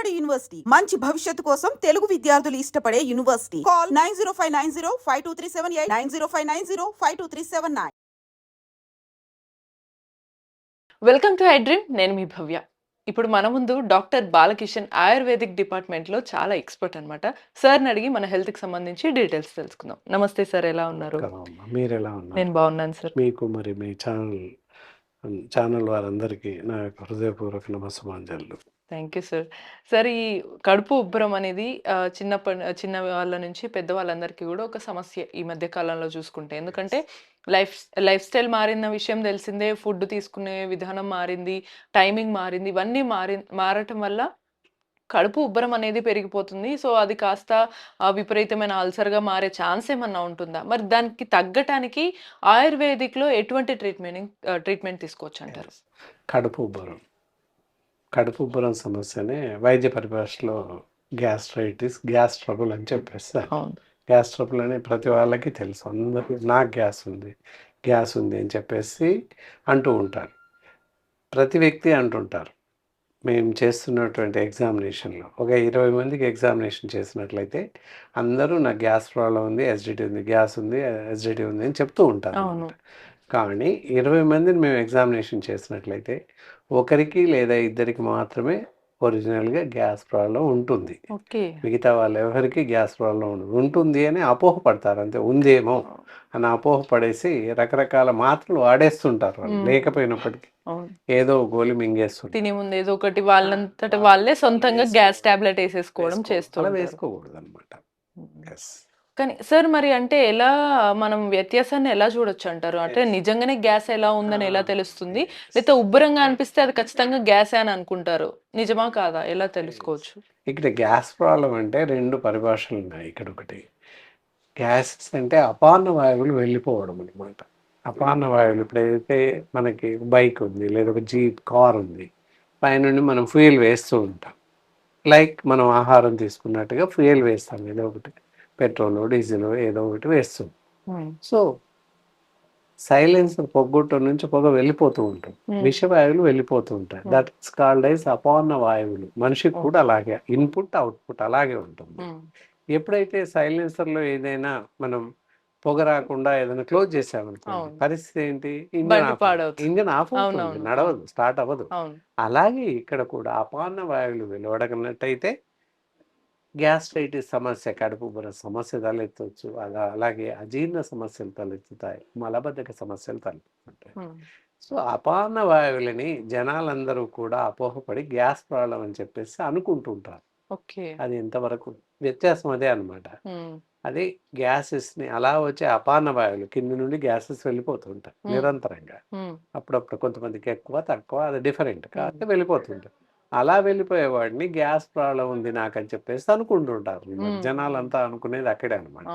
Vijayawada university మంచి భవిష్యత్తు కోసం తెలుగు విద్యార్థులు ఇష్టపడే university. Call 9059052378 9059052379. Welcome to dream. నేను మీ భవ్య. ఇప్పుడు మన ముందు డాక్టర్ బాలకిషన్ ఆయుర్వేదిక్ డిపార్ట్మెంట్లో చాలా ఎక్స్పర్ట్ అనమాట. సార్ని అడిగి మన హెల్త్కి సంబంధించి డీటెయిల్స్ తెలుసుకుందాం. నమస్తే సార్, ఎలా ఉన్నారు? మీరు ఎలా ఉన్నారు? నేను బాగున్నాను సార్. మీకు మరి మీ ఛానల్ వారందరికీ నా యొక్క హృదయపూర్వక నమస్సుమాంజలు. Thank you sir. సార్, ఈ కడుపు ఉబ్బరం అనేది చిన్న వాళ్ళ నుంచి పెద్దవాళ్ళందరికీ కూడా ఒక సమస్య ఈ మధ్య కాలంలో చూసుకుంటే. ఎందుకంటే లైఫ్ స్టైల్ మారిన విషయం తెలిసిందే, ఫుడ్ తీసుకునే విధానం మారింది, టైమింగ్ మారింది, ఇవన్నీ మారటం వల్ల కడుపు ఉబ్బరం అనేది పెరిగిపోతుంది. సో అది కాస్త విపరీతమైన అల్సర్గా మారే ఛాన్స్ ఏమన్నా ఉంటుందా? మరి దానికి తగ్గటానికి ఆయుర్వేదిక్లో ఎటువంటి ట్రీట్మెంట్ తీసుకోవచ్చు అంటారు? కడుపు ఉబ్బరం సమస్యనే వైద్య పరిభాషలో గ్యాస్ ట్రబుల్ అని చెప్పేస్తారు. గ్యాస్ ట్రబుల్ అని ప్రతి వాళ్ళకి తెలుసు, అందరికీ నాకు గ్యాస్ ఉంది అని చెప్పేసి అంటూ ఉంటారు. ప్రతి వ్యక్తి అంటుంటారు. మేము చేస్తున్నటువంటి ఎగ్జామినేషన్లో ఒక 20 మందికి ఎగ్జామినేషన్ చేసినట్లయితే అందరూ నాకు గ్యాస్ ప్రాబ్లం ఉంది, ఎసిడిటీ ఉంది, గ్యాస్ ఉంది, ఎసిడిటీ ఉంది అని చెప్తూ ఉంటారు. కానీ 20 మందిని మేము ఎగ్జామినేషన్ చేసినట్లయితే ఒకరికి లేదా ఇద్దరికి మాత్రమే ఒరిజినల్గా గ్యాస్ ప్రాబ్లం ఉంటుంది. మిగతా వాళ్ళు ఎవరికి గ్యాస్ ప్రాబ్లం ఉంటుంది అని అపోహపడతారు. అంతే, ఉందేమో అని అపోహపడేసి రకరకాల మాత్రలు వాడేస్తుంటారు. వాళ్ళు లేకపోయినప్పటికీ ఏదో గోలి మింగేస్తుంది. తినే ముందు ఏదో ఒకటి వాళ్ళంతట వాళ్ళే సొంతంగా గ్యాస్ టాబ్లెట్ వేసేసుకోవడం వేసుకోకూడదు అనమాట. కానీ సార్, మరి అంటే ఎలా మనం వ్యత్యాసాన్ని ఎలా చూడొచ్చు అంటారు? అంటే నిజంగానే గ్యాస్ ఎలా ఉందని ఎలా తెలుస్తుంది? లేకపోతే ఉబ్బరంగా అనిపిస్తే అది ఖచ్చితంగా గ్యాస్ అని అనుకుంటారు, నిజమా కాదా ఎలా తెలుసుకోవచ్చు? ఇక్కడ గ్యాస్ ప్రాబ్లం అంటే 2 పరిభాషలు ఉన్నాయి. ఇక్కడ ఒకటి గ్యాసెస్ అంటే అపాన వాయువులు వెళ్ళిపోవడం అనమాట. అపాన వాయువులు ఇప్పుడు ఏదైతే మనకి బైక్ ఉంది లేదా ఒక జీప్ కార్ ఉంది, పైనుండి మనం ఫ్యూయల్ వేస్తూ ఉంటాం. లైక్ మనం ఆహారం తీసుకున్నట్టుగా ఫ్యూయల్ వేస్తాం, ఏదో ఒకటి పెట్రోల్ డీజిల్ ఏదో ఒకటి వేస్తుంది. సో సైలెన్సర్ పొగ్గొట్టు నుంచి పొగ వెళ్ళిపోతూ ఉంటుంది, విషవాయువులు వెళ్ళిపోతూ ఉంటాయి. దట్ ఇస్ కాల్డ్ ఐస్ అపాన వాయువులు. మనిషికి కూడా అలాగే ఇన్పుట్ అవుట్పుట్ అలాగే ఉంటుంది. ఎప్పుడైతే సైలెన్సర్లో ఏదైనా మనం పొగ రాకుండా ఏదైనా క్లోజ్ చేసామనుకోండి, పరిస్థితి ఏంటి? ఇంజన్ ఆఫ్ అవుతుంది, నడవదు, స్టార్ట్ అవ్వదు. అలాగే ఇక్కడ కూడా అపాన వాయువులు వెలువడనట్టయితే గ్యాస్ట్రైటిస్ సమస్య, కడుపు ఉబ్బర సమస్య తలెత్తవచ్చు. అలాగే అజీర్ణ సమస్యలు తలెత్తుతాయి, మలబద్ధక సమస్యలు తలెత్తుతాయి. సో అపాన వాయువులని జనాలందరూ కూడా అపోహపడి గ్యాస్ ప్రాబ్లం అని చెప్పేసి అనుకుంటుంటారు. అది ఎంతవరకు వ్యత్యాసం అదే అనమాట. అది గ్యాసెస్ని అలా వచ్చే అపాన వాయువులు కింద నుండి గ్యాసెస్ వెళ్ళిపోతుంటాయి నిరంతరంగా. అప్పుడప్పుడు కొంతమందికి ఎక్కువ తక్కువ, అది డిఫరెంట్ కాబట్టి వెళ్ళిపోతుంటాయి. అలా వెళ్ళిపోయేవాడిని గ్యాస్ ప్రాబ్లం ఉంది నాకని చెప్పేసి అనుకుంటుంటారు. జనాలంతా అనుకునేది అక్కడే అనమాట.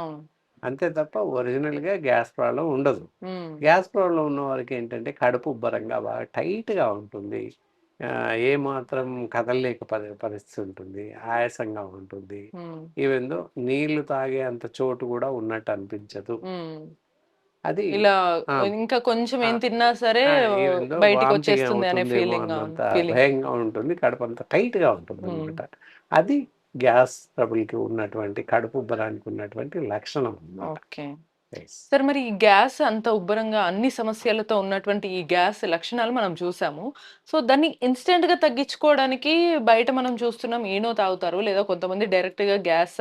అంతే తప్ప ఒరిజినల్గా గ్యాస్ ప్రాబ్లం ఉండదు. గ్యాస్ ప్రాబ్లం ఉన్న వారికి ఏంటంటే కడుపు ఉబ్బరంగా బాగా టైట్గా ఉంటుంది, ఏ మాత్రం కదలలేక పరిస్థితి ఉంటుంది, ఆయాసంగా ఉంటుంది. ఈవెందో నీళ్లు తాగే అంత చోటు కూడా ఉన్నట్టు అనిపించదు. అది ఇలా ఇంకా కొంచెం ఏం తిన్నా సరే బయటికి వచ్చేస్తుంది అనే ఫీలింగ్, భయంగా ఉంటుంది, కడుపు అంతా టైట్ గా ఉంటుంది అనమాట. అది గ్యాస్ ట్రబుల్ కి ఉన్నటువంటి కడుపు ఉబ్బరానికి ఉన్నటువంటి లక్షణం. సార్, మరి ఈ గ్యాస్ అంత ఉబ్బరంగా అన్ని సమస్యలతో ఉన్నటువంటి ఈ గ్యాస్ లక్షణాలు మనం చూసాము. సో దాన్ని ఇన్స్టెంట్ గా తగ్గించుకోవడానికి బయట మనం చూస్తున్నాం, ఈనో తాగుతారు, లేదా కొంతమంది డైరెక్ట్ గా గ్యాస్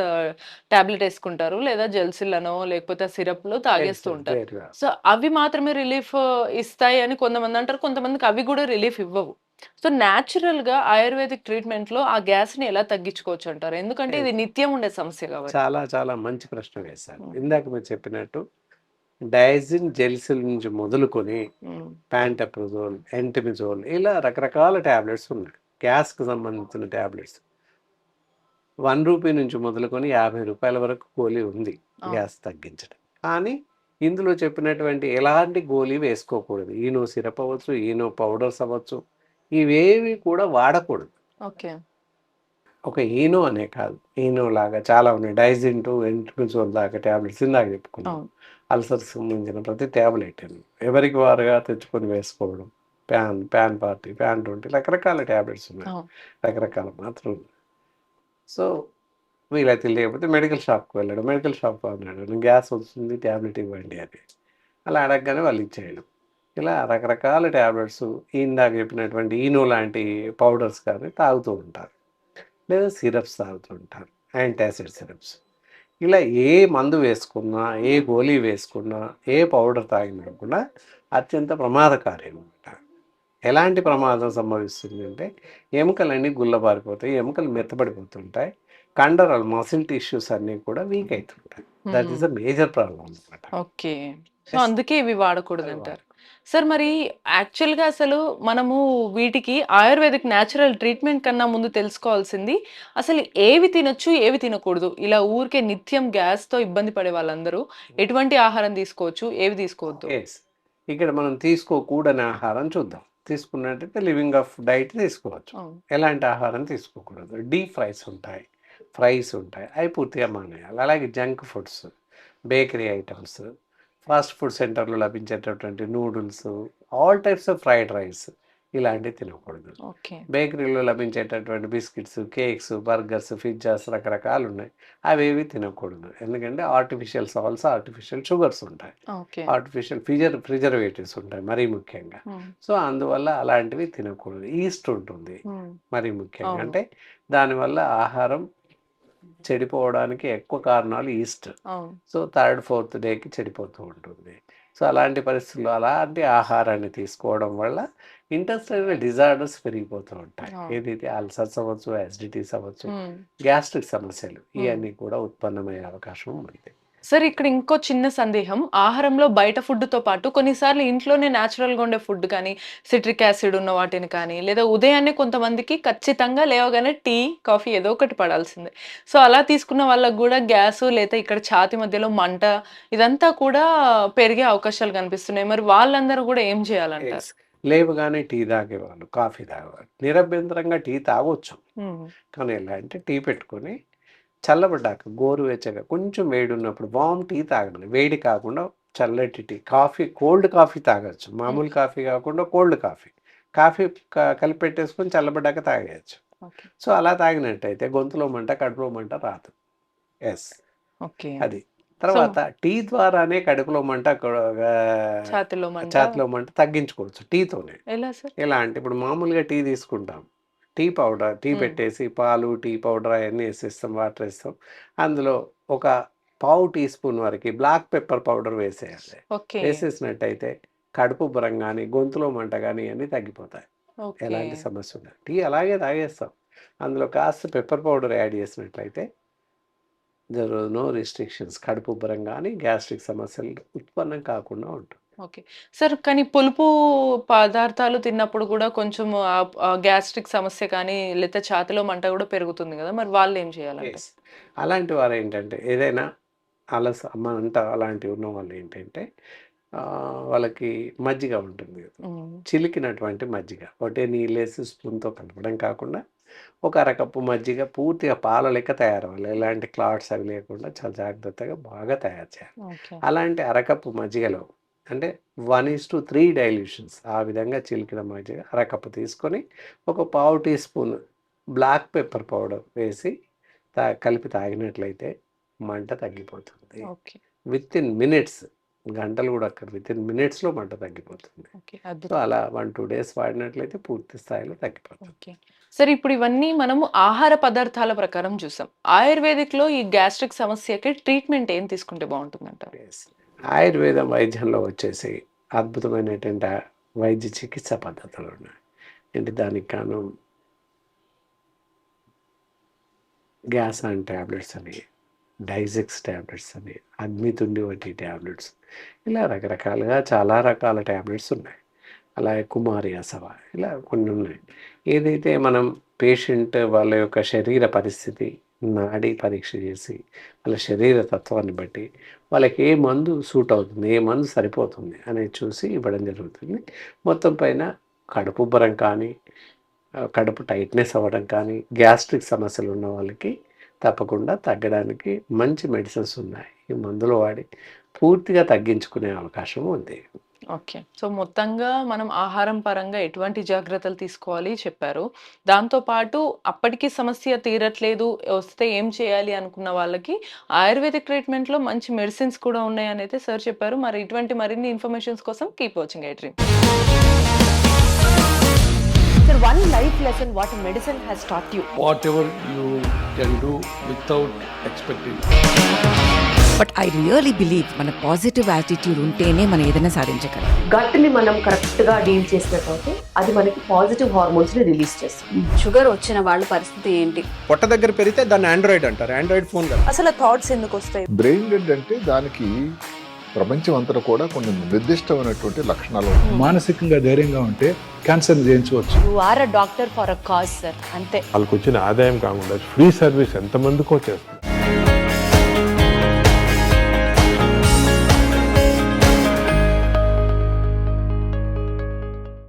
టాబ్లెట్ వేసుకుంటారు, లేదా జెల్సిల్లనో లేకపోతే సిరప్ లో తాగేస్తూ ఉంటారు. సో అవి మాత్రమే రిలీఫ్ ఇస్తాయి అని కొంతమంది అంటారు, కొంతమందికి అవి కూడా రిలీఫ్ ఇవ్వవు. సో న్యాచురల్ గా ఆయుర్వేదిక్ ట్రీట్మెంట్ లో ఆ గ్యాస్ ని ఎలా తగ్గించుకోవచ్చు అంటారు? ఎందుకంటే ఇది నిత్యం ఉండే సమస్య కాబట్టి. చాలా చాలా మంచి ప్రశ్న వేశారు. ఇందాక మీరు చెప్పినట్టు డయాజిన్ జెల్సిల్ నుంచి మొదలుకొని ప్యాంటప్రజోల్, ఎంటిమిజోల్, ఇలా రకరకాల ట్యాబ్లెట్స్ ఉన్నాయి. గ్యాస్కి సంబంధించిన ట్యాబ్లెట్స్ 1 రూపీ నుంచి మొదలుకొని 50 రూపాయల వరకు గోళీ ఉంది గ్యాస్ తగ్గించడం. కానీ ఇందులో చెప్పినటువంటి ఎలాంటి గోళీ వేసుకోకూడదు. ఈనో సిరప్ అవ్వచ్చు, ఈనో పౌడర్స్ అవ్వచ్చు, ఇవేవి కూడా వాడకూడదు. ఒక ఈనో అనే కాదు, ఈనో లాగా చాలా ఉన్నాయి. డైజిన్ టు ఎంట్రిమిజోల్ దాకా ట్యాబ్లెట్స్ ఇందాక చెప్పుకున్నాం. అల్సర్స్ సంబంధించిన ప్రతి ట్యాబ్లెట్ ఎవరికి వారుగా తెచ్చుకొని వేసుకోవడం, ప్యాన్ 20 రకరకాల ట్యాబ్లెట్స్ ఉన్నాయి, రకరకాల మాత్రలు. సో వీలైతే లేకపోతే మెడికల్ షాప్కి వెళ్ళాడు. మెడికల్ షాప్ అన్నాడు గ్యాస్ వస్తుంది ట్యాబ్లెట్ ఇవ్వండి అని. అలా అడగగానే వాళ్ళు ఇచ్చేయడం. ఇలా రకరకాల ట్యాబ్లెట్స్ ఇందాక చెప్పినటువంటి ఈనో లాంటి పౌడర్స్ కానీ తాగుతూ ఉంటారు. లేదా సిరప్స్ తాగుతూ ఉంటారు, యాంటాసిడ్ సిరప్స్. ఇలా ఏ మందు వేసుకున్నా, ఏ గోళీ వేసుకున్నా, ఏ పౌడర్ తాగినా కూడా అత్యంత ప్రమాదకారి అనమాట. ఎలాంటి ప్రమాదం సంభవిస్తుంది అంటే ఎముకలన్నీ గుల్లబారిపోతాయి, ఎముకలు మెత్తబడిపోతుంటాయి, కండరాలు మసిల్ టిష్యూస్ అన్నీ కూడా వీక్ అవుతుంటాయి. That is a major problem అనమాట. ఓకే. సో అందుకే ఇవి వాడకూడదు అంటారు. సార్ మరి యాక్చువల్గా అసలు మనము వీటికి ఆయుర్వేదిక్ న్యాచురల్ ట్రీట్మెంట్ కన్నా ముందు తెలుసుకోవాల్సింది అసలు ఏవి తినొచ్చు ఏవి తినకూడదు. ఇలా ఊరికే నిత్యం గ్యాస్తో ఇబ్బంది పడే వాళ్ళందరూ ఎటువంటి ఆహారం తీసుకోవచ్చు, ఏవి తీసుకోవద్దు? ఎస్, ఇక్కడ మనం తీసుకోకూడని ఆహారం చూద్దాం. తీసుకున్నట్టయితే లివింగ్ ఆఫ్ డైట్ తీసుకోవచ్చు. ఎలాంటి ఆహారం తీసుకోకూడదు? డీప్ ఫ్రైస్ ఉంటాయి, అవి పూర్తిగా మానేయాలి. అలాగే junk foods, bakery items, fast food సెంటర్లో లభించేటటువంటి noodles, all types of fried rice ఇలాంటివి తినకూడదు. బేకరీలో లభించేటటువంటి బిస్కెట్స్, కేక్స్, బర్గర్స్, పిజ్జాస్ రకరకాలు ఉన్నాయి, అవేవి తినకూడదు. ఎందుకంటే ఆర్టిఫిషియల్ సాల్ట్స్, ఆర్టిఫిషియల్ షుగర్స్ ఉంటాయి, ఆర్టిఫిషియల్ ప్రిజర్వేటివ్స్ ఉంటాయి మరీ ముఖ్యంగా. సో అందువల్ల అలాంటివి తినకూడదు. ఈస్ట్ ఉంటుంది మరీ ముఖ్యంగా, అంటే దానివల్ల ఆహారం చెడిపోవడానికి ఎక్కువ కారణాలు ఈస్ట్. సో 3rd, 4th డేకి చెడిపోతూ ఉంటుంది. సో అలాంటి పరిస్థితుల్లో అలాంటి ఆహారాన్ని తీసుకోవడం వల్ల ఇంటెస్టైనల్ డిజార్డర్స్ పెరిగిపోతూ ఉంటాయి. ఏదైతే అల్సర్స్ అవ్వచ్చు, యాసిడిటీస్ అవ్వచ్చు, గ్యాస్ట్రిక్ సమస్యలు ఇవన్నీ కూడా ఉత్పన్నమయ్యే అవకాశం ఉంది. సార్ ఇక్కడ ఇంకో చిన్న సందేహం, ఆహారంలో బయట ఫుడ్తో పాటు కొన్నిసార్లు ఇంట్లోనే న్యాచురల్గా ఉండే ఫుడ్ కానీ, సిట్రిక్ యాసిడ్ ఉన్న వాటిని కానీ, లేదా ఉదయాన్నే కొంతమందికి ఖచ్చితంగా లేవగానే టీ, కాఫీ ఏదో ఒకటి పడాల్సిందే. సో అలా తీసుకున్న వాళ్ళకు కూడా గ్యాస్ లేదా ఇక్కడ ఛాతి మధ్యలో మంట ఇదంతా కూడా పెరిగే అవకాశాలు కనిపిస్తున్నాయి. మరి వాళ్ళందరూ కూడా ఏం చేయాలంటారు? లేవగానే టీ తాగేవాళ్ళు, కాఫీ తాగేవాళ్ళు నిరభ్యంతరంగా టీ తాగొచ్చు. కానీ ఎలా అంటే టీ పెట్టుకొని చల్లబడ్డాక గోరువెచ్చగా కొంచెం వేడి ఉన్నప్పుడు వామ్ టీ తాగండి. వేడి కాకుండా చల్లటి టీ, కాఫీ, కోల్డ్ కాఫీ తాగొచ్చు. మామూలు కాఫీ కాకుండా కోల్డ్ కాఫీ కలిపి పెట్టేసుకొని చల్లబడ్డాక తాగేయచ్చు. సో అలా తాగినట్టయితే గొంతులో మంట, కడుపులో మంట రాదు. ఎస్, అది. తర్వాత టీ ద్వారానే కడుపులో మంట, ఛాతిలో మంట తగ్గించుకోవచ్చు టీతోనే. ఎలా అంటే ఇప్పుడు మామూలుగా టీ తీసుకుంటాం, టీ పౌడర్, టీ పెట్టేసి పాలు, టీ పౌడర్ అవన్నీ వేసేస్తాం, వాటర్ వేస్తాం, అందులో ఒక పావు టీ స్పూన్ వరకు బ్లాక్ పెప్పర్ పౌడర్ వేసేయాలి. వేసేసినట్టయితే కడుపు ఉబ్బరం కానీ, గొంతులో మంట కానీ అన్నీ తగ్గిపోతాయి. ఎలాంటి సమస్య ఉండదు. టీ అలాగే తాగేస్తాం, అందులో కాస్త పెప్పర్ పౌడర్ యాడ్ చేసినట్లయితే దెర్ ఆర్ నో రిస్ట్రిక్షన్స్. కడుపు ఉబ్బరం కానీ, గ్యాస్ట్రిక్ సమస్యలు ఉత్పన్నం కాకుండా ఉంటుంది. ఓకే సార్, కానీ పులుపు పదార్థాలు తిన్నప్పుడు కూడా కొంచెం గ్యాస్ట్రిక్ సమస్య కానీ లేకపోతే ఛాతిలో మంట కూడా పెరుగుతుంది కదా, మరి వాళ్ళు ఏం చేయాలంటే? అలాంటి వారు ఏంటంటే ఏదైనా మంట అలాంటివి ఉన్న వాళ్ళు ఏంటంటే వాళ్ళకి మజ్జిగ ఉంటుంది కదా, చిలికినటువంటి మజ్జిగ ఒకటే నీళ్ళేసి స్పూన్తో కలపడం కాకుండా ఒక అరకప్పు మజ్జిగ పూర్తిగా పాల లెక్క తయారవ్వాలి. ఎలాంటి క్లాట్స్ అవి లేకుండా చాలా జాగ్రత్తగా బాగా తయారు చేయాలి. అలాంటి అరకప్పు మజ్జిగలో అంటే 1:3 డైల్యూషన్స్ ఆ విధంగా చిలికిన మజ్జిగ అరకప్పు తీసుకొని ఒక పావు teaspoon black pepper powder వేసి కలిపి తాగినట్లయితే మంట తగ్గిపోతుంది. విత్ ఇన్ మినిట్స్, గంటలు కూడా అక్కడ విత్ ఇన్ మినిట్స్లో మంట తగ్గిపోతుంది. సో అలా 1-2 డేస్ వాడినట్లయితే పూర్తి స్థాయిలో తగ్గిపోతుంది. సరే, ఇప్పుడు ఇవన్నీ మనము ఆహార పదార్థాల ప్రకారం చూసాం. ఆయుర్వేదిక్లో ఈ గ్యాస్ట్రిక్ సమస్యకి ట్రీట్మెంట్ ఏం తీసుకుంటే బాగుంటుందంటారు? ఆయుర్వేద వైద్యంలో వచ్చేసి అద్భుతమైనటువంటి వైద్య చికిత్సా పద్ధతులు ఉన్నాయి. అంటే దానికి కాను గ్యాస్ అండ్ ట్యాబ్లెట్స్ అని, డైజెక్స్ ట్యాబ్లెట్స్ అని, అగ్నితుండి వంటి ట్యాబ్లెట్స్, ఇలా రకరకాలుగా చాలా రకాల ట్యాబ్లెట్స్ ఉన్నాయి. అలాగే కుమారి అసవ, ఇలా కొన్ని ఉన్నాయి. ఏదైతే మనం పేషెంట్ వాళ్ళ యొక్క శరీర పరిస్థితి, నాడీ పరీక్ష చేసి వాళ్ళ శరీర తత్వాన్ని బట్టి వాళ్ళకి ఏ మందు సూట్ అవుతుంది, ఏ మందు సరిపోతుంది అనేది చూసి ఇవ్వడం జరుగుతుంది. మొత్తం పైన కడుపు ఉబ్బరం కానీ, కడుపు టైట్నెస్ అవ్వడం కానీ, గ్యాస్ట్రిక్ సమస్యలు ఉన్న వాళ్ళకి తప్పకుండా తగ్గడానికి మంచి మెడిసిన్స్ ఉన్నాయి. ఈ మందులు వాడి పూర్తిగా తగ్గించుకునే అవకాశం ఉంది. ఓకే. సో, మొత్తంగా మనం ఆహారం పరంగా ఎటువంటి జాగ్రత్తలు తీసుకోవాలి చెప్పారు. దాంతో పాటు అప్పటికి సమస్య తీరట్లేదు, వస్తే ఏం చేయాలి అనుకున్న వాళ్ళకి ఆయుర్వేదిక్ ట్రీట్మెంట్‌లో మంచి మెడిసిన్స్ కూడా ఉన్నాయనైతే సార్ చెప్పారు. మరి ఇటువంటి మరిన్ని ఇన్ఫర్మేషన్స్ కోసం keep watching I dream. Sir, one life lesson what medicine has taught you. whatever you can do without expecting. But I really believe మన పాజిటివ్ యాటిట్యూడ్ ఉంటేనే మనం ఏదైనా సాధించగలం. గట్ని మనం కరెక్ట్ గా డీల్ చేసినట్లయితే అది మనకి పాజిటివ్ హార్మోన్స్ ని రిలీజ్ చేస్తుంది. షుగర్ వచ్చిన వాళ్ళ పరిస్థితి ఏంటి? పొట్ట దగ్గర పెరిగితే దాన్ని ఆండ్రాయిడ్ అంటారు, ఆండ్రాయిడ్ ఫోన్ కదా. అసలు థాట్స్ ఎందుకు వస్తాయి? బ్రెయిన్ డెడ్ అంటే దానికి ప్రపంచం అంతా కూడా కొన్ని నిర్దిష్టమైనటువంటి లక్షణాలు ఉంటాయి. మానసికంగా ధైర్యంగా ఉంటే క్యాన్సర్ జయించవచ్చు. You are a doctor for a cause sir, అంతే. వాళ్ళకి వచ్చిన ఆదాయం కాకుండా ఫ్రీ సర్వీస్ ఎంతమందికో చేస్తుంది.